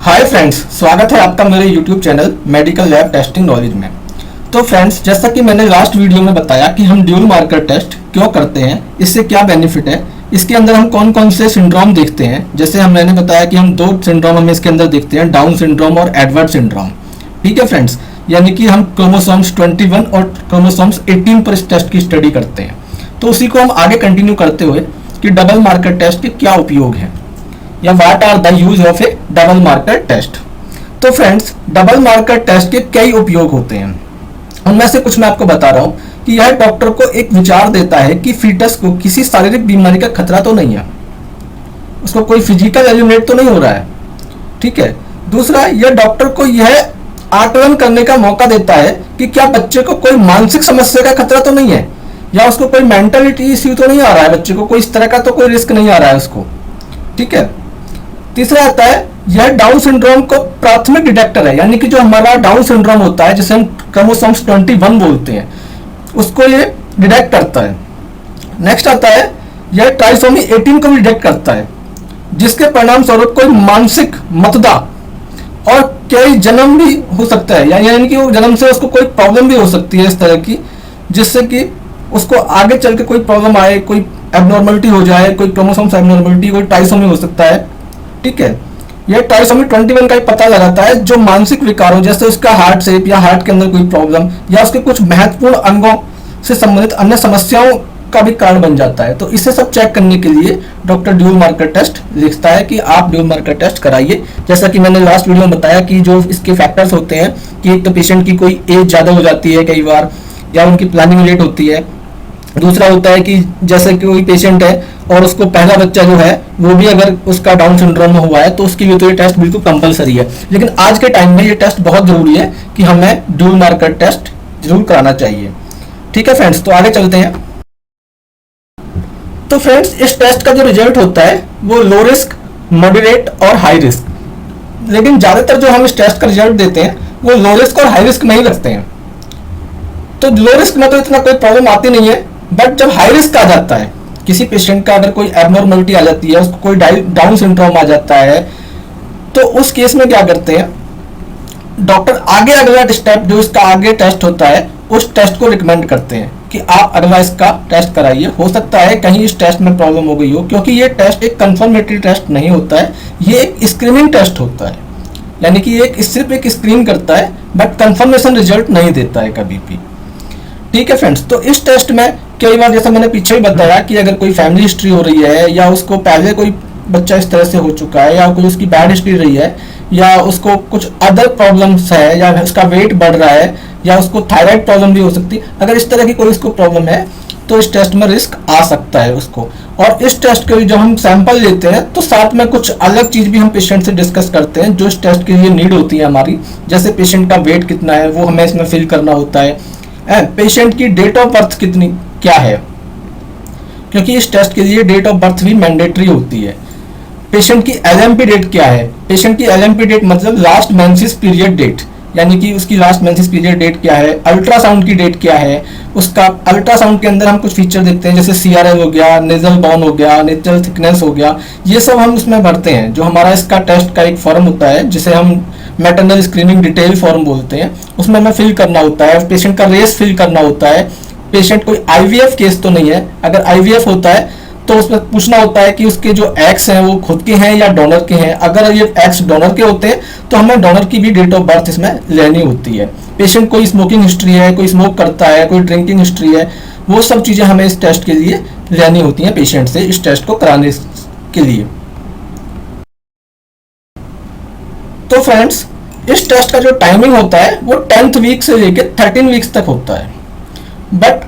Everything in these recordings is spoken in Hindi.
हाय फ्रेंड्स, स्वागत है आपका मेरे YouTube channel medical lab testing knowledge में। तो फ्रेंड्स, जैसा कि मैंने लास्ट वीडियो में बताया कि हम ड्यूल मार्कर टेस्ट क्यों करते हैं, इससे क्या बेनिफिट है, इसके अंदर हम कौन कौन से सिंड्रोम देखते हैं। जैसे मैंने बताया कि हम दो सिंड्रोम हम इसके अंदर देखते हैं, डाउन सिंड्रोम और एडवर्ड सिंड्रोम। ठीक है फ्रेंड्स, यानी कि हम क्रोमोसोम्स 21 और क्रोमोसोम्स 18 पर इस टेस्ट की स्टडी करते हैं। तो उसी को हम आगे कंटिन्यू करते हुए कि डबल मार्कर टेस्ट के क्या उपयोग है या what are the use of a double marker test. तो फ्रेंड्स, डबल मार्कर टेस्ट के कई उपयोग होते हैं। उनमें से कुछ मैं आपको बता रहा हूं कि यह डॉक्टर को एक विचार देता है कि फीटस को किसी शारीरिक बीमारी का खतरा तो नहीं है, उसको कोई फिजिकल एलिमिनेट तो नहीं हो रहा है। ठीक है। दूसरा, यह डॉक्टर को यह आकलन करने का मौका देता है कि क्या बच्चे को कोई मानसिक समस्या का खतरा तो नहीं है, या उसको कोई मेंटलिटी इश्यू तो नहीं आ रहा है, बच्चे को कोई इस तरह का तो कोई रिस्क नहीं आ रहा है उसको। ठीक है। तीसरा आता है, यह डाउन सिंड्रोम को प्राथमिक डिटेक्टर है, यानी कि जो हमारा डाउन सिंड्रोम होता है जिसे हम क्रोमोसोम्स 21 बोलते हैं, उसको ये डिटेक्ट करता है। नेक्स्ट आता है, यह ट्राइसोमी 18 को भी डिटेक्ट करता है, जिसके परिणाम स्वरूप कोई मानसिक मतदा और कई जन्म भी हो सकता है, यानी कि वो जन्म से उसको कोई प्रॉब्लम भी हो सकती है इस तरह की, जिससे कि उसको आगे चल के कोई प्रॉब्लम आए, कोई एबनॉर्मलिटी हो जाए, कोई क्रोमोसोम्स एबनॉर्मलिटी, कोई ट्राइसोमी हो सकता है। ठीक है। यह ट्राइसोमी 21 का ही पता लगाता है जो मानसिक विकारों, जैसे उसका हार्ट शेप या हार्ट के अंदर कोई प्रॉब्लम या उसके कुछ महत्वपूर्ण अंगों से संबंधित अन्य समस्याओं का भी कारण बन जाता है। तो इसे सब चेक करने के लिए डॉक्टर ड्यूल मार्कर टेस्ट लिखता है कि आप ड्यूल मार्कर टेस्ट कराइए। जैसा कि मैंने लास्ट वीडियो में बताया कि जो इसके फैक्टर्स होते हैं कि एक तो पेशेंट की कोई एज ज़्यादा हो जाती है कई बार, या उनकी प्लानिंग लेट होती है। दूसरा होता है कि जैसे कि कोई पेशेंट है और उसको पहला बच्चा जो है वो भी अगर उसका डाउन सिंड्रोम में हुआ है तो उसके लिए तो ये टेस्ट बिल्कुल कंपलसरी है। लेकिन आज के टाइम में ये टेस्ट बहुत जरूरी है कि हमें ड्यूल मार्कर टेस्ट जरूर कराना चाहिए। ठीक है फ्रेंड्स, तो आगे चलते हैं। तो फ्रेंड्स, इस टेस्ट का जो रिजल्ट होता है वो लो रिस्क, मॉडरेट और हाई रिस्क, लेकिन ज्यादातर जो हम इस टेस्ट का रिजल्ट देते हैं वो लो रिस्क और हाई रिस्क में ही रखते हैं। तो लो रिस्क में तो इतना कोई प्रॉब्लम आती नहीं है, बट जब हाई रिस्क आ जाता है, किसी पेशेंट का अगर कोई एबनॉर्मलिटी आ जाती है, उसको कोई डाउन सिंड्रोम आ जाता है, तो उस केस में क्या करते हैं डॉक्टर, आगे अगला स्टेप जो इसका आगे टेस्ट होता है उस टेस्ट को रिकमेंड करते हैं कि आप अगला इसका टेस्ट कराइए। हो सकता है कहीं इस टेस्ट में प्रॉब्लम हो गई हो, क्योंकि ये टेस्ट एक कंफर्मेटरी टेस्ट नहीं होता है, ये एक स्क्रीनिंग टेस्ट होता है, यानी कि एक सिर्फ एक स्क्रीन करता है बट कंफर्मेशन रिजल्ट नहीं देता है कभी भी। ठीक है फ्रेंड्स, तो इस टेस्ट में कई बार, जैसा मैंने पीछे ही बताया, कि अगर कोई फैमिली हिस्ट्री हो रही है, या उसको पहले कोई बच्चा इस तरह से हो चुका है, या कोई उसकी बैड हिस्ट्री रही है, या उसको कुछ अदर प्रॉब्लम्स है, या उसका वेट बढ़ रहा है, या उसको थायराइड प्रॉब्लम भी हो सकती है, अगर इस तरह की कोई उसको प्रॉब्लम है तो इस टेस्ट में रिस्क आ सकता है उसको। और इस टेस्ट के जब हम सैंपल लेते हैं तो साथ में कुछ अलग चीज भी हम पेशेंट से डिस्कस करते हैं जो इस टेस्ट के लिए नीड होती है हमारी। जैसे पेशेंट का वेट कितना है वो हमें इसमें फिल करना होता है, पेशेंट की डेट ऑफ बर्थ कितनी क्या है, क्योंकि इस टेस्ट के लिए डेट ऑफ बर्थ भी मैंडेटरी होती है। पेशेंट की एलएमपी डेट क्या है, पेशेंट की एलएमपी डेट मतलब लास्ट मेंसेस पीरियड डेट, यानी कि उसकी लास्ट मेंसेस पीरियड डेट क्या है, अल्ट्रासाउंड की डेट क्या है उसका। अल्ट्रासाउंड के अंदर हम कुछ फीचर देखते हैं, जैसे सीआरएल हो गया, नेजल बाउन हो गया, नेजल थिकनेस हो गया, ये सब हम उसमें भरते हैं। जो हमारा इसका टेस्ट का एक फॉर्म होता है जिसे हम मैटरनल स्क्रीनिंग डिटेल फॉर्म बोलते हैं, उसमें हमें फिल करना होता है, पेशेंट का रेस फिल करना होता है, पेशेंट कोई आईवीएफ केस तो नहीं है, अगर आईवीएफ होता है तो उसमें पूछना होता है कि उसके जो एक्स हैं वो खुद के हैं या डोनर के हैं। अगर ये एक्स डोनर के होते हैं तो हमें डोनर की भी डेट ऑफ बर्थ इसमें लेनी होती है। पेशेंट कोई स्मोकिंग हिस्ट्री है, कोई स्मोक करता है, कोई ड्रिंकिंग हिस्ट्री है, वो सब चीजें हमें इस टेस्ट के लिए लेनी होती हैं पेशेंट से, इस टेस्ट को कराने के लिए। तो फ्रेंड्स, इस टेस्ट का जो टाइमिंग होता है वो 10th वीक से लेकर 13 वीक्स तक होता है, बट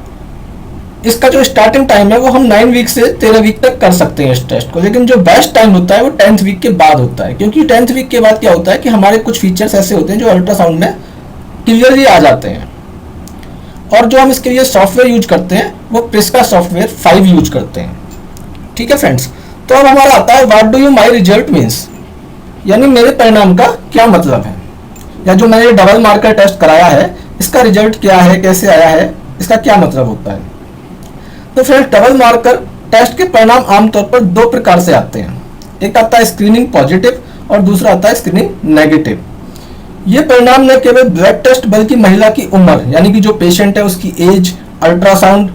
इसका जो स्टार्टिंग टाइम है वो हम 9 वीक से 13 वीक तक कर सकते हैं इस टेस्ट को। लेकिन जो बेस्ट टाइम होता है वो 10th वीक के बाद होता है, क्योंकि 10th वीक के बाद क्या होता है कि हमारे कुछ फीचर्स ऐसे होते हैं जो अल्ट्रासाउंड में क्लियरली आ जाते हैं। और जो हम इसके लिए सॉफ्टवेयर यूज करते हैं वो प्रिस्का सॉफ्टवेयर 5 यूज करते हैं। ठीक है फ्रेंड्स, तो अब हमारा आता है what do you my result means, यानी मेरे परिणाम का क्या मतलब है, या जो मैंने डबल मार्कर टेस्ट कराया है इसका रिजल्ट क्या है, कैसे आया है, इसका क्या मतलब होता है। तो फ्रेंड्स, डबल मार्कर टेस्ट के परिणाम आमतौर पर 2 प्रकार से आते हैं। एक आता है स्क्रीनिंग पॉजिटिव और दूसरा आता है स्क्रीनिंग नेगेटिव। ये परिणाम न केवल ब्लड टेस्ट बल्कि महिला की उम्र यानी कि जो पेशेंट है उसकी एज, अल्ट्रासाउंड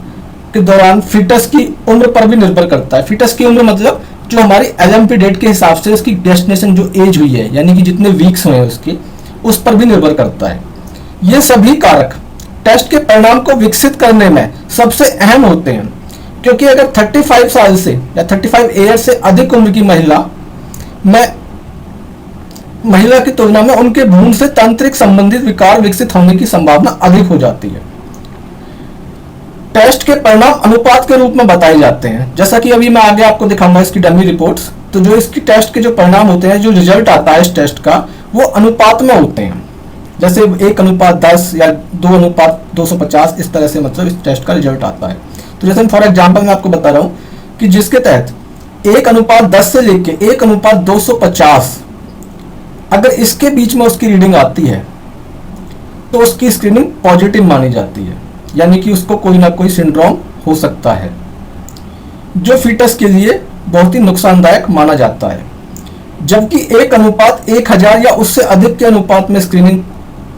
के दौरान फीटस की उम्र पर भी निर्भर करता है। फीटस की उम्र मतलब जो हमारी एलएमपी डेट के हिसाब से उसकी डेस्टिनेशन जो एज हुई है यानी कि जितने वीक्स हुए हैं उसके, उस पर भी निर्भर करता है। ये सभी कारक टेस्ट के परिणाम को विकसित करने में सबसे अहम होते हैं, क्योंकि अगर 35 साल से या 35 ईयर से अधिक उम्र की महिला की तुलना में उनके भ्रूण से तंत्रिक संबंधित विकार विकसित होने की संभावना अधिक हो जाती है। टेस्ट के परिणाम अनुपात के रूप में बताए जाते हैं, जैसा कि अभी मैं आगे आपको दिखाऊंगा इसकी डमी रिपोर्ट्स। तो जो इसकी टेस्ट के जो परिणाम होते हैं, जो रिजल्ट आता है इस टेस्ट का, वो अनुपात में होते हैं। जैसे 1:10 या 2:250 इस तरह से मतलब इस टेस्ट का रिजल्ट आता है। तो जैसे फॉर एग्जाम्पल मैं आपको बता रहा हूँ कि जिसके तहत 1:10 से लेके 1:250 अगर इसके बीच में उसकी रीडिंग आती है तो उसकी स्क्रीनिंग पॉजिटिव मानी जाती है, यानी कि उसको कोई ना कोई सिंड्रोम हो सकता है जो फीटस के लिए बहुत ही नुकसानदायक माना जाता है। जबकि 1:1000 या उससे अधिक के अनुपात में स्क्रीनिंग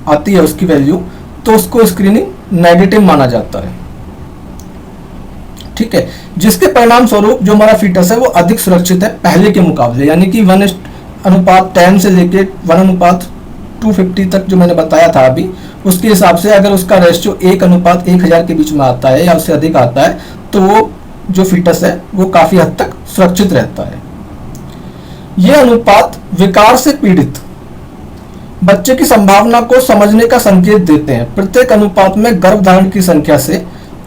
आती है उसकी वैल्यू, तो उसको स्क्रीनिंग नेगेटिव माना जाता है। ठीक है, जिसके परिणाम स्वरूप जो हमारा फीटस है वो अधिक सुरक्षित है पहले के मुकाबले, यानी कि 1:10 से लेके 1:250 तक जो मैंने बताया था अभी, उसके हिसाब से अगर उसका रेशियो 1:1000 के बीच में आता है या उससे अधिक आता है तो वो जो फीटस है वो काफी हद तक सुरक्षित रहता है। यह अनुपात विकार से पीड़ित बच्चे की संभावना को समझने का संकेत देते हैं। प्रत्येक अनुपात में गर्भधारण की संख्या से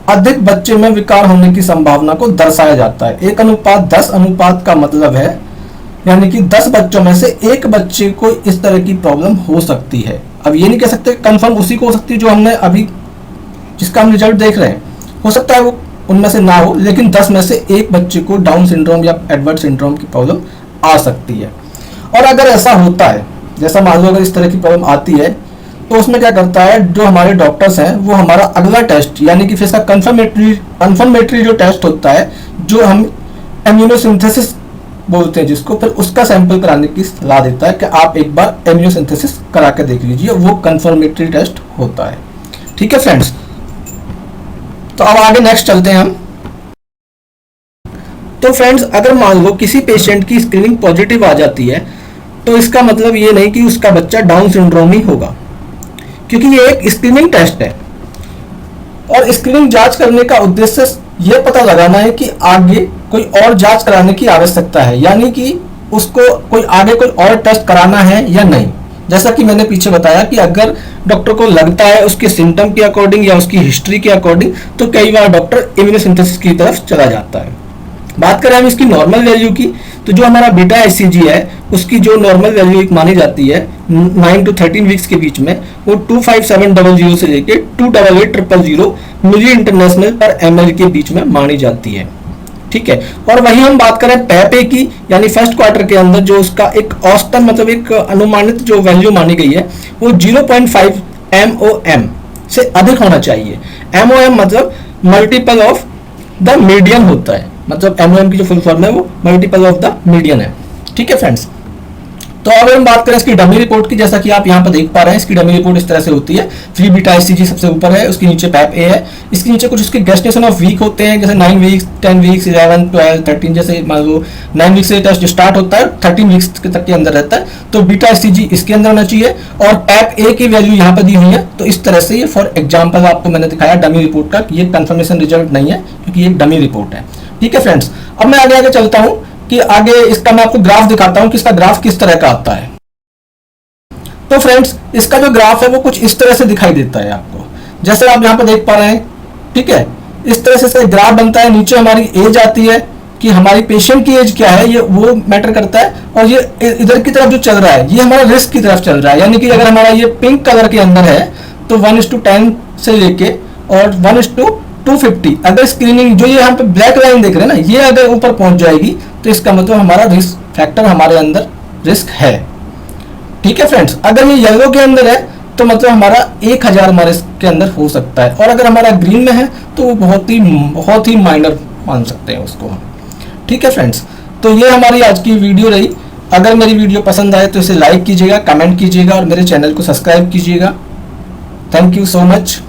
अधिक बच्चे में विकार होने की संभावना को दर्शाया जाता है। 1:10 अनुपात का मतलब है यानी कि 10 बच्चों में से एक बच्चे को इस तरह की प्रॉब्लम हो सकती है। अब ये नहीं कह सकते कंफर्म उसी को हो सकती है जो हमने अभी जिसका हम रिजल्ट देख रहे हैं, हो सकता है वो उनमें से ना हो, लेकिन 10 में से एक बच्चे को डाउन सिंड्रोम या एडवर्ड सिंड्रोम की प्रॉब्लम आ सकती है। और अगर ऐसा होता है, जैसा मान लो अगर इस तरह की प्रॉब्लम आती है, तो उसमें क्या करता है जो हमारे डॉक्टर्स हैं वो हमारा अगला टेस्ट यानी कि फिर इसका कंफर्मेटरी जो टेस्ट होता है, जो हम इम्यूनोसिंथेसिस बोलते हैं जिसको, फिर उसका सैंपल कराने की सलाह देता है कि आप एक बार इम्यूनोसिंथेसिस करा के देख लीजिए, वो कंफर्मेटरी टेस्ट होता है। ठीक है फ्रेंड्स, तो अब आगे नेक्स्ट चलते हैं हम। तो फ्रेंड्स, अगर मान लो किसी पेशेंट की स्क्रीनिंग पॉजिटिव आ जाती है तो इसका मतलब ये नहीं कि उसका बच्चा डाउन सिंड्रोम ही होगा, क्योंकि ये एक स्क्रीनिंग टेस्ट है और स्क्रीनिंग जांच करने का उद्देश्य ये पता लगाना है कि आगे कोई और जांच कराने की आवश्यकता है, यानी कि उसको कोई आगे कोई और टेस्ट कराना है या नहीं। जैसा कि मैंने पीछे बताया कि अगर डॉक्टर को लगता है उसके सिम्टम के अकॉर्डिंग या उसकी हिस्ट्री के अकॉर्डिंग, तो कई बार डॉक्टर इम्यूनोसिंथेसिस की तरफ चला जाता है। बात करें हम इसकी नॉर्मल वैल्यू की, तो जो हमारा बीटा एचसीजी है उसकी जो नॉर्मल वैल्यू एक मानी जाती है 9 to 13 वीक्स के बीच में, वो 25700 से लेके 28800 मिली इंटरनेशनल पर ml के बीच में मानी जाती है। ठीक है, और वही हम बात करें पैप ए की, यानी फर्स्ट क्वार्टर के अंदर जो उसका एक औसतन मतलब एक अनुमानित जो वैल्यू मानी गई है वो 0.5 MOM से अधिक होना चाहिए। MOM मतलब मल्टीपल ऑफ द मीडियन होता है, मतलब MOM की जो फुल फॉर्म है वो मल्टीपल ऑफ द मीडियन है। ठीक है फ्रेंड्स, तो अगर हम बात करें इसकी डमी रिपोर्ट की, जैसा कि आप यहाँ पर देख पा रहे हैं, इसकी डमी रिपोर्ट इस तरह से होती है। फ्री बीटा एचसीजी सबसे ऊपर है, उसके नीचे पैप ए है, इसके नीचे कुछ उसके गेस्टेशन ऑफ वीक होते हैं, जैसे 9 वीक्स, 10 वीक्स, 11, 12, 13, जैसे मान लो 9 वीक्स से टेस्ट स्टार्ट होता है, 13 वीक्स तक के अंदर रहता है, तो बीटा एचसीजी इसके अंदर होना चाहिए। और पैप ए की वैल्यू यहाँ पर दी हुई है, तो इस तरह से ये फॉर एग्जाम्पल आपको मैंने दिखाया डमी रिपोर्ट का, ये कंफर्मेशन रिजल्ट नहीं है क्योंकि ये डमी रिपोर्ट है। ठीक है फ्रेंड्स, अब मैं आगे चलता हूँ कि आगे इसका मैं आपको ग्राफ दिखाता हूँ कि इसका ग्राफ किस तरह का आता है। तो फ्रेंड्स, इसका जो ग्राफ है वो कुछ इस तरह से दिखाई देता है आपको, जैसे आप यहाँ पर देख पा रहे हैं। ठीक है, इस तरह से इसका ग्राफ बनता है। नीचे हमारी एज आती है कि हमारी पेशेंट की एज क्या है, ये वो मैटर करता है। और ये इधर की तरफ जो चल रहा है ये हमारा रिस्क की तरफ चल रहा है, यानी कि अगर हमारा ये पिंक कलर के अंदर है तो 1:10 से लेके और 1:250 अगर स्क्रीनिंग जो ये यहाँ पे ब्लैक लाइन देख रहे हैं ना, ये अगर ऊपर पहुंच जाएगी तो इसका मतलब हमारा रिस्क फैक्टर हमारे अंदर रिस्क है। ठीक है फ्रेंड्स, अगर ये येलो के अंदर है तो मतलब हमारा 1000 हमारे के अंदर हो सकता है, और अगर हमारा ग्रीन में है तो वो बहुत ही माइनर मान सकते हैं उसको हम। ठीक है फ्रेंड्स, तो ये हमारी आज की वीडियो रही। अगर मेरी वीडियो पसंद आए तो इसे लाइक कीजिएगा, कमेंट कीजिएगा और मेरे चैनल को सब्सक्राइब कीजिएगा। Thank you so much.